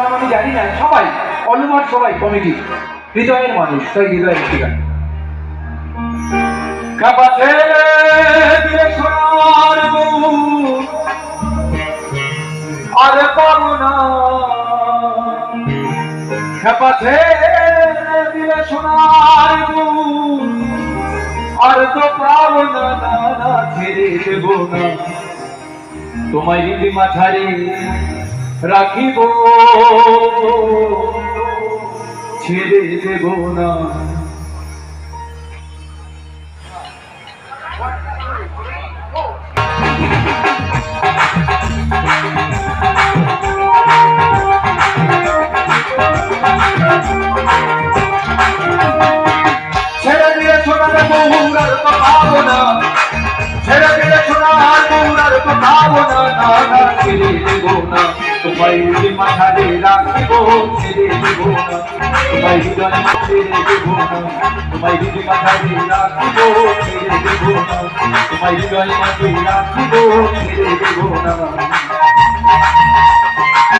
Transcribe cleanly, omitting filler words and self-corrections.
আমি জানি না, সবাই অলমার সবাই কমিটি হৃদয়ের মানুষ, তাই হৃদয়ের একটি গান। কাপাতে দিলে সোনার বুক আর পাবো না, কাপাতে দিলে সোনার বুক আর তো পাবো না, না ছেড়ে দেবো না, তোমায় যদি মাঝারে রাখিব ছেড়ে দেব না। ছেড়ে দিয়ে সোনার বহুরার তো পাবো না, ছেড়ে দিয়ে সোনার বহুরার তো পাবো না, না ছেড়ে দেব না, তোমায় যদি মাঝারে রাখিব ছেড়ে দেব না, তোমায় হৃদয় ছেড়ে দেব না, তোমায় যদি মাঝারে রাখিব ছেড়ে দেব না, তোমায় হৃদয় মাঝে রাখিব ছেড়ে দেব না।